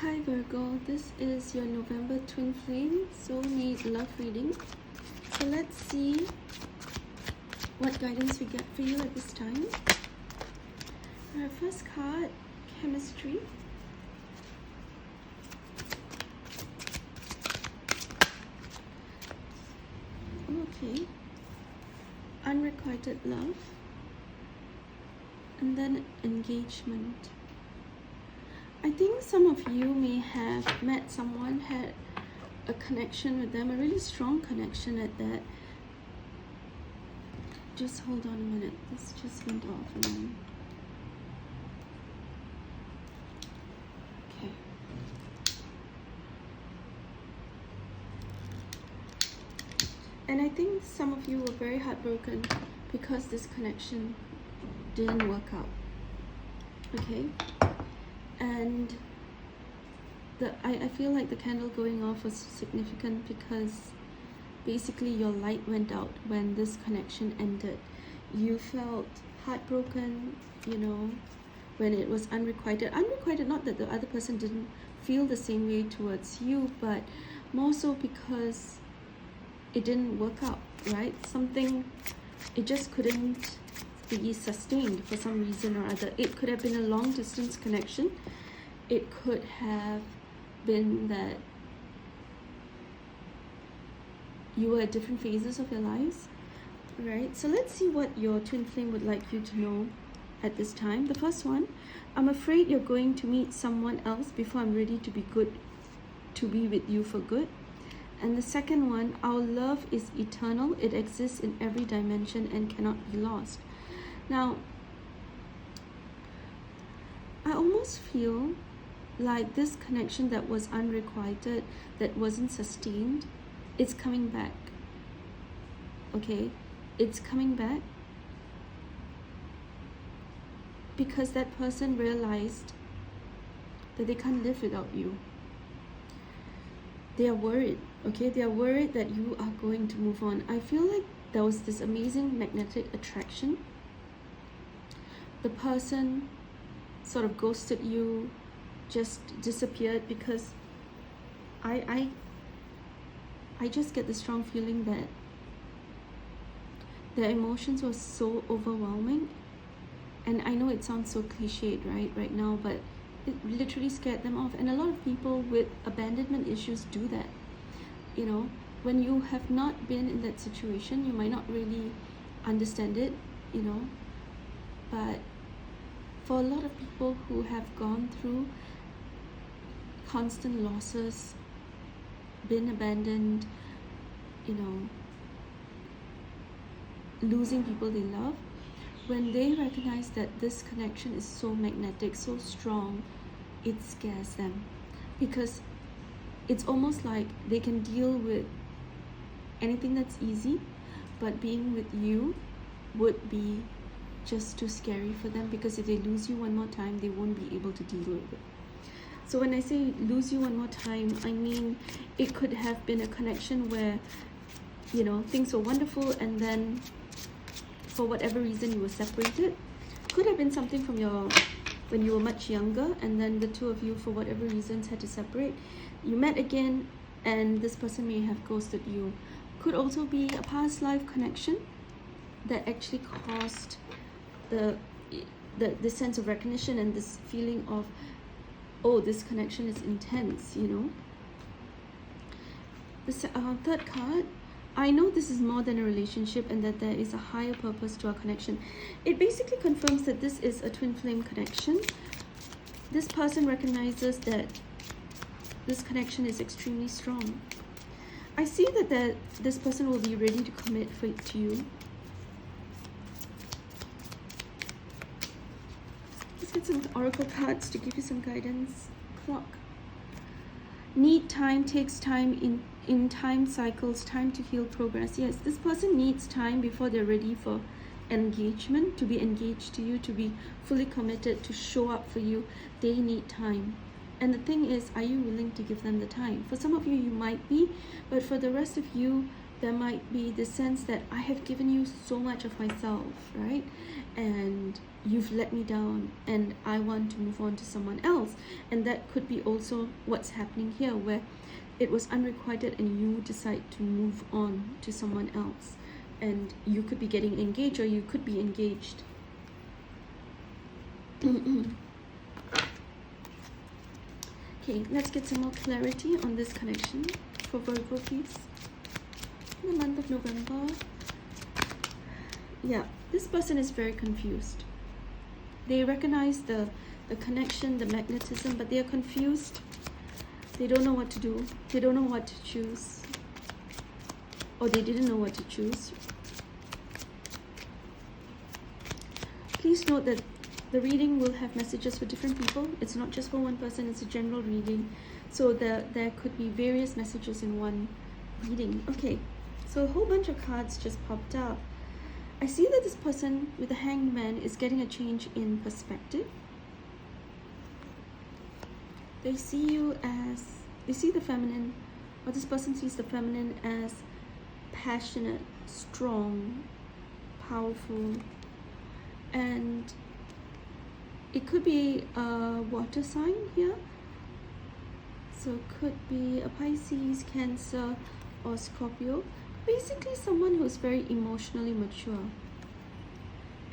Hi Virgo, this is your November twin flame soulmate love reading. So let's see what guidance we get for you at this time. Our first card, chemistry. Okay, unrequited love, and then engagement. I think some of you may have met someone, had a connection with them, a really strong connection at that. Just hold on a minute, this just went off and then. Okay. And I think some of you were very heartbroken because this connection didn't work out. Okay. And I feel like the candle going off was significant because basically your light went out when this connection ended. You felt heartbroken, you know, when it was unrequited. Unrequited, not that the other person didn't feel the same way towards you, but more so because it didn't work out, right? Something, it just couldn't be sustained for some reason or other. It could have been a long distance connection. It could have been that you were at different phases of your lives, right? So let's see what your twin flame would like you to know at this time. The first one, I'm afraid you're going to meet someone else before I'm ready to be with you for good. And the second one, our love is eternal. It exists in every dimension and cannot be lost. Now, I almost feel like this connection that was unrequited, that wasn't sustained, it's coming back. Okay? It's coming back because that person realized that they can't live without you. They are worried, okay? They are worried that you are going to move on. I feel like there was this amazing magnetic attraction. The person sort of ghosted you, just disappeared, because I just get the strong feeling that their emotions were so overwhelming. And I know it sounds so cliched right now, but it literally scared them off. And a lot of people with abandonment issues do that. You know, when you have not been in that situation, you might not really understand it, you know. But for a lot of people who have gone through constant losses, been abandoned, you know, losing people they love, when they recognize that this connection is so magnetic, so strong, it scares them, because it's almost like they can deal with anything that's easy, but being with you would be just too scary for them, because if they lose you one more time, they won't be able to deal with it. So when I say lose you one more time, I mean it could have been a connection where, you know, things were wonderful and then for whatever reason you were separated. Could have been something from when you were much younger, and then the two of you for whatever reasons had to separate. You met again and this person may have ghosted you. Could also be a past life connection that actually caused the sense of recognition and this feeling of, oh, this connection is intense, you know. The third card, I know this is more than a relationship and that there is a higher purpose to our connection. It basically confirms that this is a twin flame connection. This person recognizes that this connection is extremely strong. I see that this person will be ready to commit to you. Let's get some oracle cards to give you some guidance. Clock. Need time, takes time, in time cycles, time to heal, progress. Yes, this person needs time before they're ready for engagement, to be engaged to you, to be fully committed, to show up for you. They need time. And the thing is, are you willing to give them the time? For some of you, you might be, but for the rest of you, there might be the sense that I have given you so much of myself, right? And you've let me down and I want to move on to someone else. And that could be also what's happening here, where it was unrequited and you decide to move on to someone else. And you could be getting engaged, or you could be engaged. Okay, let's get some more clarity on this connection for Virgo, please. In the month of November. Yeah, this person is very confused. They recognize the connection, the magnetism, but they are confused. They don't know what to do. They don't know what to choose. Or they didn't know what to choose. Please note that the reading will have messages for different people. It's not just for one person, it's a general reading. So there could be various messages in one reading. Okay, so a whole bunch of cards just popped up. I see that this person with the Hanged Man is getting a change in perspective. They see the feminine, or this person sees the feminine as passionate, strong, powerful, and it could be a water sign here. So it could be a Pisces, Cancer, or Scorpio. Basically someone who's very emotionally mature.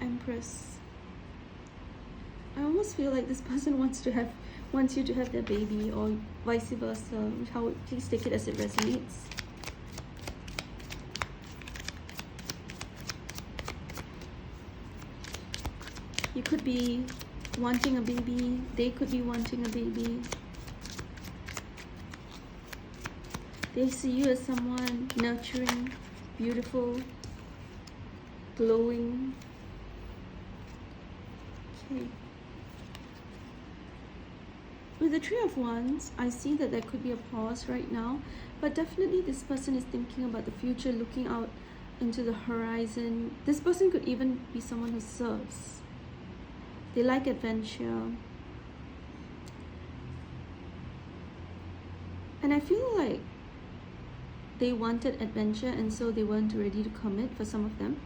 Empress. I almost feel like this person wants you to have their baby, or vice versa. Please take it as it resonates. You could be wanting a baby. They could be wanting a baby. They see you as someone nurturing, beautiful, glowing. Okay. With the Three of Wands, I see that there could be a pause right now, but definitely this person is thinking about the future, looking out into the horizon. This person could even be someone who serves. They like adventure. And I feel like they wanted adventure, and so they weren't ready to commit for some of them.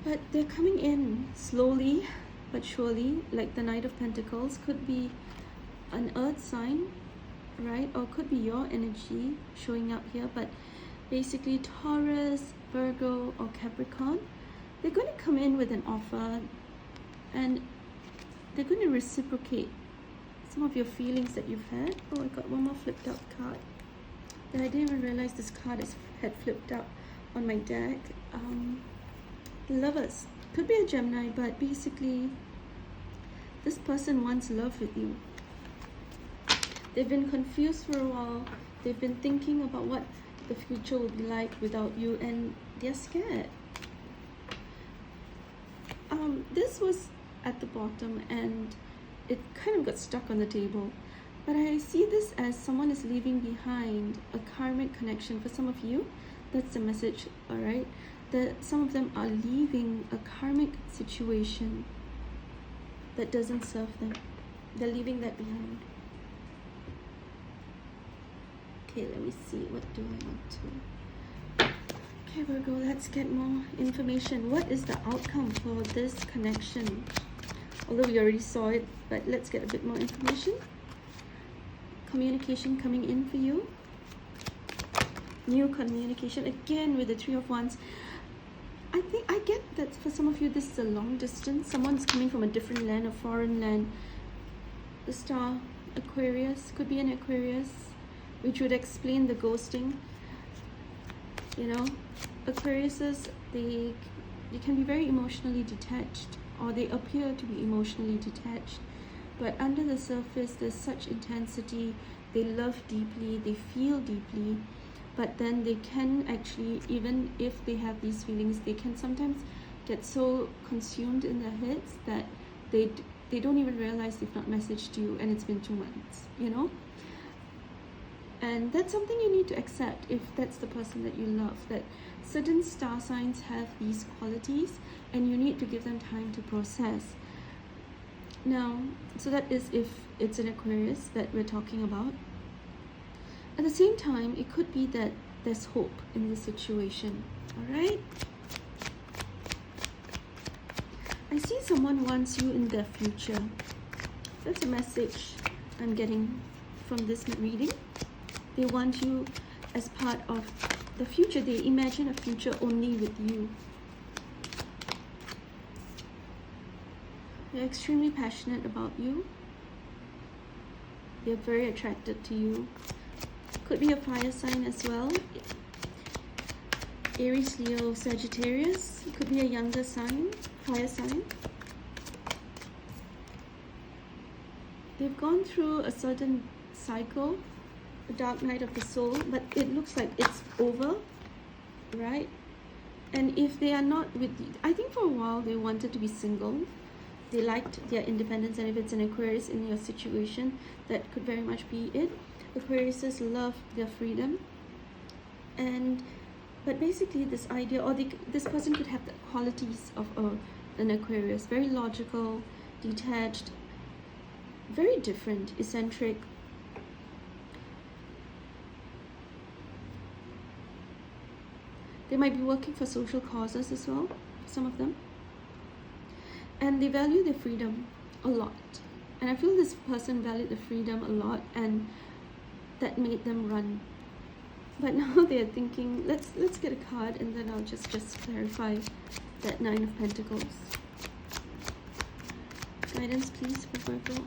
But they're coming in slowly but surely, like the Knight of Pentacles. Could be an earth sign, right? Or could be your energy showing up here. But basically Taurus, Virgo, or Capricorn, they're going to come in with an offer, and they're going to reciprocate some of your feelings that you've had. Oh, I got one more flipped up card. And I didn't even realize this card had flipped up on my deck. Lovers. Could be a Gemini, but basically this person wants love with you. They've been confused for a while. They've been thinking about what the future will be like without you, and they're scared. This was at the bottom and it kind of got stuck on the table. But I see this as someone is leaving behind a karmic connection. For some of you, that's the message, all right? That some of them are leaving a karmic situation that doesn't serve them. They're leaving that behind. Okay, let me see. What do I want to... Okay, Virgo, let's get more information. What is the outcome for this connection? Although we already saw it, but let's get a bit more information. Communication coming in for you. New communication. Again, with the Three of Wands. I think I get that for some of you, this is a long distance. Someone's coming from a different land, a foreign land. The star, Aquarius. Could be an Aquarius, which would explain the ghosting. You know, Aquariuses, they can be very emotionally detached, or they appear to be emotionally detached. But under the surface, there's such intensity. They love deeply, they feel deeply, but then they can actually, even if they have these feelings, they can sometimes get so consumed in their heads that they don't even realize they've not messaged you and it's been 2 months, you know? And that's something you need to accept if that's the person that you love, that certain star signs have these qualities and you need to give them time to process. Now, so that is if it's an Aquarius that we're talking about. At the same time, it could be that there's hope in this situation, all right? I I see someone wants you in their future. That's a message I'm getting from this reading. They want you as part of the future. They imagine a future only with you. They're extremely passionate about you. They're very attracted to you. Could be a fire sign as well. Aries, Leo, Sagittarius. It could be a younger sign, fire sign. They've gone through a certain cycle, a dark night of the soul, but it looks like it's over, right? And if they are not with you, I think for a while they wanted to be single. They liked their independence, and if it's an Aquarius in your situation, that could very much be it. Aquariuses love their freedom, but basically this idea, or this person could have the qualities of an Aquarius, very logical, detached, very different, eccentric. They might be working for social causes as well, some of them. And they value their freedom a lot. And I feel this person valued the freedom a lot, and that made them run. But now they're thinking, let's get a card, and then I'll just clarify that Nine of Pentacles. Guidance, please, for Virgo.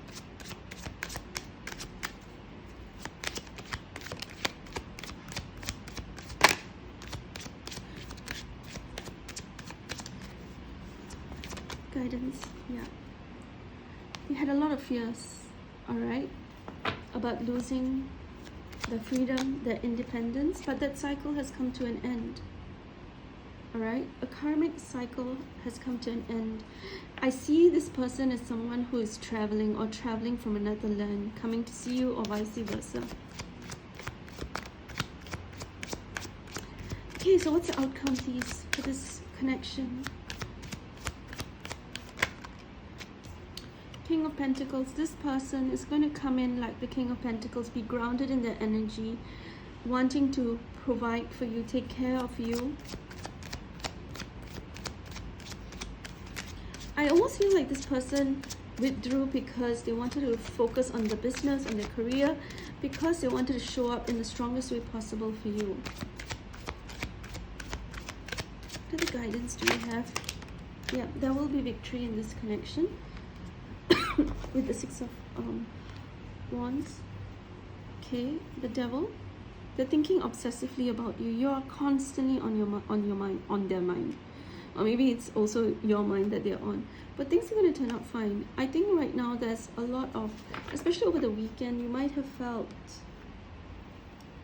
Guidance, yeah. You had a lot of fears, alright, about losing the freedom, the independence, but that cycle has come to an end. Alright, a karmic cycle has come to an end. I see this person as someone who is traveling, or traveling from another land, coming to see you, or vice versa. Okay, so what's the outcome, please, for this connection? King of Pentacles. This person is going to come in like the King of Pentacles, be grounded in their energy, wanting to provide for you, take care of you. I almost feel like this person withdrew because they wanted to focus on the business, on their career, because they wanted to show up in the strongest way possible for you. What other guidance do we have? Yeah, there will be victory in this connection. With the Six of Wands. Okay, the Devil. They're thinking obsessively about you. You are constantly on their mind, or maybe it's also your mind that they're on. But things are going to turn out fine. I think right now there's a lot of, especially over the weekend, you might have felt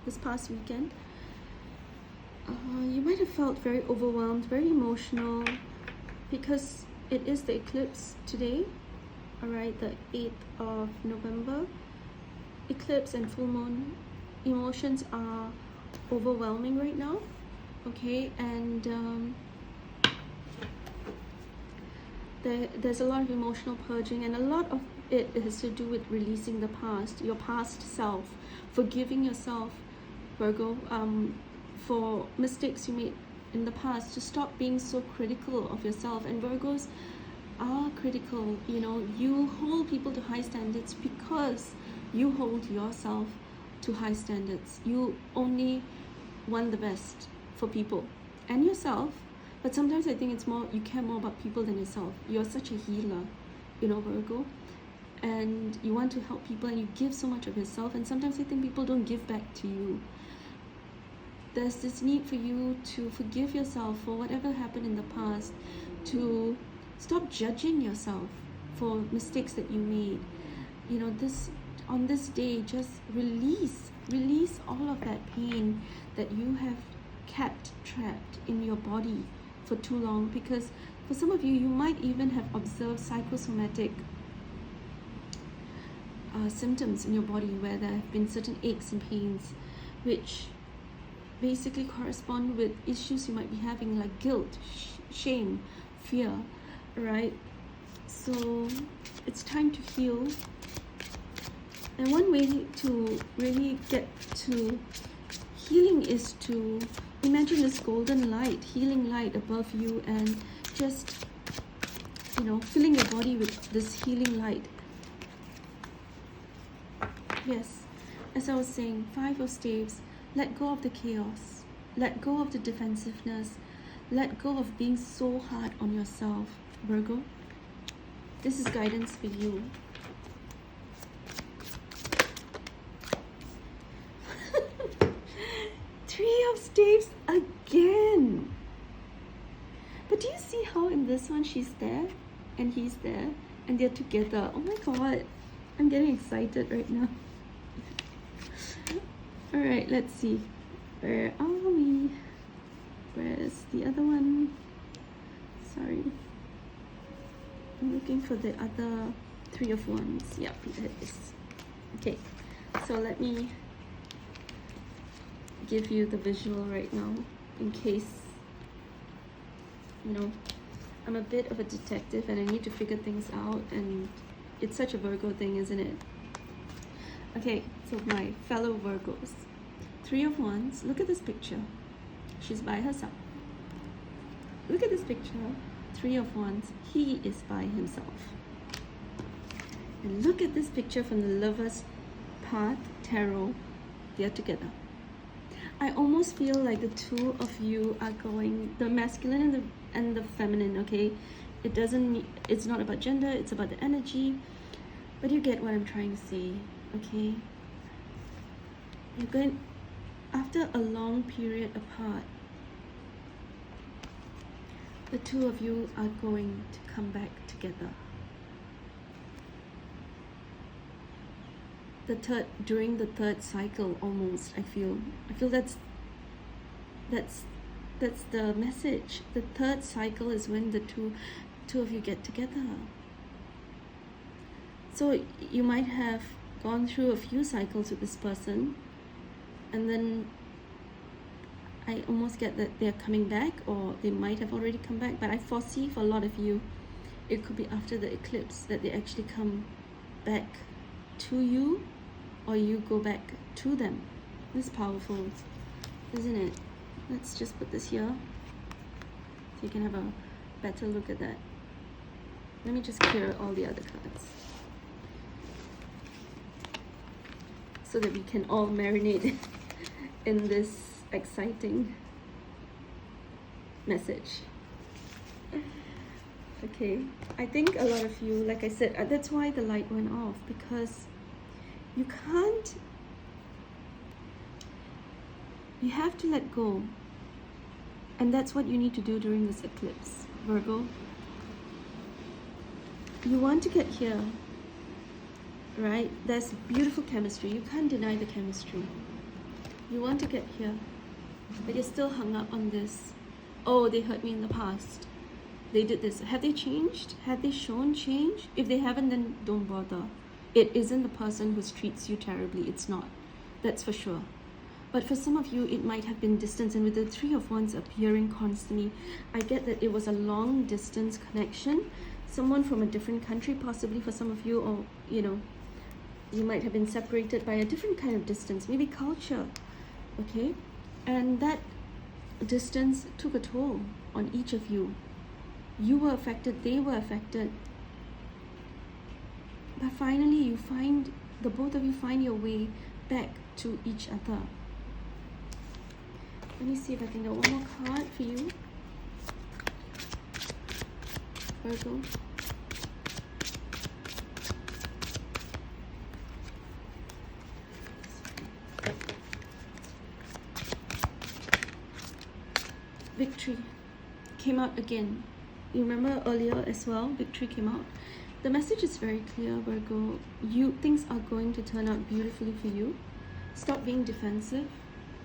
this past weekend. You might have felt very overwhelmed, very emotional, because it is the eclipse today. Alright, the 8th of November. Eclipse and full moon. Emotions are overwhelming right now. Okay, and there's a lot of emotional purging, and a lot of it has to do with releasing the past, your past self, forgiving yourself, Virgo, for mistakes you made in the past, to stop being so critical of yourself. And Virgos are critical, you know, you hold people to high standards because you hold yourself to high standards. You only want the best for people and yourself, but sometimes I think it's more, you care more about people than yourself. You're such a healer, you know, Virgo, and you want to help people, and you give so much of yourself, and sometimes I think people don't give back to you. There's this need for you to forgive yourself for whatever happened in the past, to stop judging yourself for mistakes that you made. You know, on this day, just release all of that pain that you have kept trapped in your body for too long. Because for some of you, you might even have observed psychosomatic symptoms in your body, where there have been certain aches and pains, which basically correspond with issues you might be having, like guilt, shame, fear. Right, so it's time to heal, and one way to really get to healing is to imagine this golden light, healing light above you, and just you know, filling your body with this healing light. Yes, as I was saying, 5 of Staves, let go of the chaos, let go of the defensiveness, let go of being so hard on yourself, Virgo. This is guidance for you. Three of Staves again. But do you see how in this one she's there and he's there and they're together? Oh my god, I'm getting excited right now. Alright, let's see. Where are we? Where's the other one? Sorry. I'm looking for the other 3 of Wands. Yep, there it is. Okay, so let me give you the visual right now in case, you know, I'm a bit of a detective and I need to figure things out, and it's such a Virgo thing, isn't it? Okay, so my fellow Virgos, 3 of Wands, look at this picture. She's by herself. Look at this picture, 3 of Wands, he is by himself. And look at this picture from the Lover's Path Tarot, they're together. I almost feel like the 2 of you are going, the masculine and the feminine, okay? It's not about gender, it's about the energy. But you get what I'm trying to say, okay? You're going, after a long period apart, the 2 of you are going to come back together. During the 3rd cycle, almost, I feel that's the message. The 3rd cycle is when the two of you get together. So you might have gone through a few cycles with this person, and then I almost get that they're coming back, or they might have already come back, but I foresee for a lot of you, it could be after the eclipse that they actually come back to you, or you go back to them. This is powerful, isn't it? Let's just put this here so you can have a better look at that. Let me just clear all the other cards so that we can all marinate in this exciting message. Okay, I think a lot of you, like I said, that's why the light went off, because you have to let go. And that's what you need to do during this eclipse, Virgo. You want to get here, right? There's beautiful chemistry. You can't deny the chemistry. You want to get here, but you're still hung up on this. Oh, they hurt me in the past. They did this. Have they changed? Have they shown change? If they haven't, then don't bother. It isn't the person who treats you terribly. It's not. That's for sure. But for some of you, it might have been distance. And with the 3 of Wands appearing constantly, I get that it was a long distance connection. Someone from a different country, possibly for some of you, or, you know, you might have been separated by a different kind of distance, maybe culture, okay? And that distance took a toll on each of you. You were affected, they were affected. But finally, you find, the both of you find your way back to each other. Let me see if I can get one more card for you, Virgo. Victory came out again. You remember earlier as well, victory came out. The message is very clear, Virgo. Things are going to turn out beautifully for you. Stop being defensive.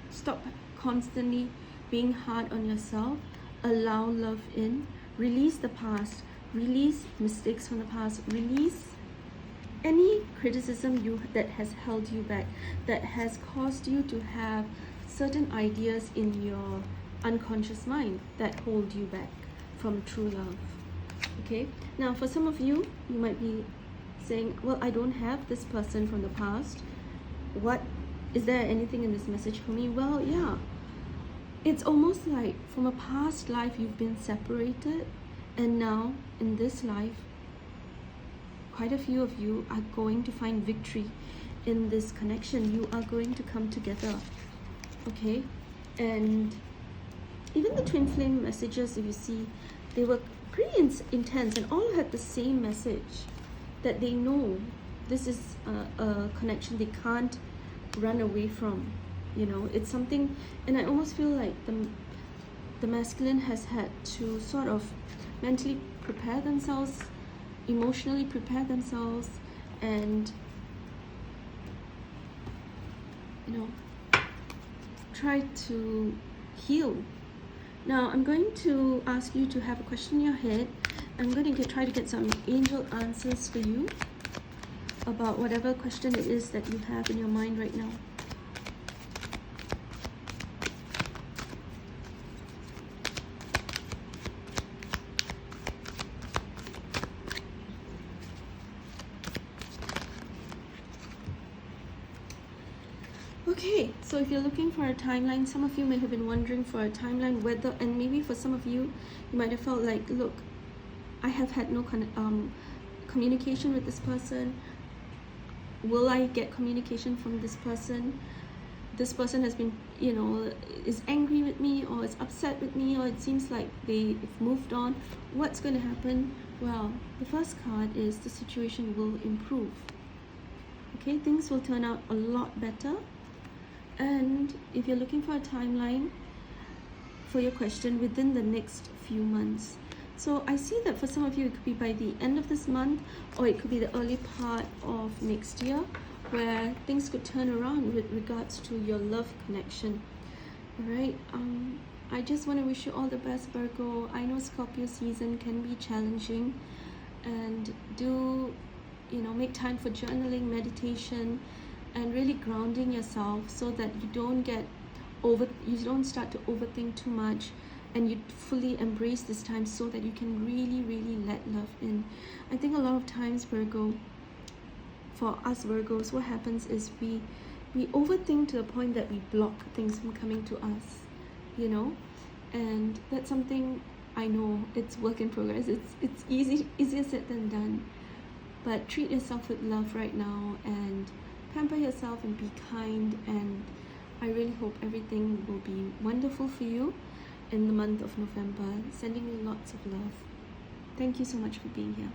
Stop constantly being hard on yourself. Allow love in. Release the past. Release mistakes from the past. Release any criticism that has held you back, that has caused you to have certain ideas in your unconscious mind that hold you back from true love. Okay, now for some of you, you might be saying, well, I don't have this person from the past. What is there anything in this message for me? Well, yeah, it's almost like from a past life you've been separated, And now in this life, quite a few of you are going to find victory in this connection. You are going to come together, okay? And even the twin flame messages, if you see, they were pretty intense, and all had the same message, that they know this is a connection they can't run away from. You know, it's something, and I almost feel like the masculine has had to sort of mentally prepare themselves, emotionally prepare themselves, and, you know, try to heal. Now I'm going to ask you to have a question in your head. I'm going to try to get some angel answers for you about whatever question it is that you have in your mind right now. Okay, so if you're looking for a timeline, some of you may have been wondering for a timeline whether, and maybe for some of you, you might have felt like, look, I have had no communication with this person. Will I get communication from this person? This person has been, you know, is angry with me, or is upset with me, or it seems like they've moved on. What's going to happen? Well, the first card is the situation will improve. Okay, things will turn out a lot better. And if you're looking for a timeline for your question, within the next few months. So I see that for some of you, it could be by the end of this month, or it could be the early part of next year, where things could turn around with regards to your love connection. All right. I just want to wish you all the best, Virgo. I know Scorpio season can be challenging, and do, you know, make time for journaling, meditation, and really grounding yourself, so that you don't start to overthink too much, and you fully embrace this time, so that you can really let love in. I think a lot of times, Virgo, for us Virgos, what happens is we overthink to the point that we block things from coming to us, you know. And that's something, I know it's work in progress. It's easier said than done, but treat yourself with love right now, and pamper yourself, and be kind. And I really hope everything will be wonderful for you in the month of November. Sending you lots of love. Thank you so much for being here.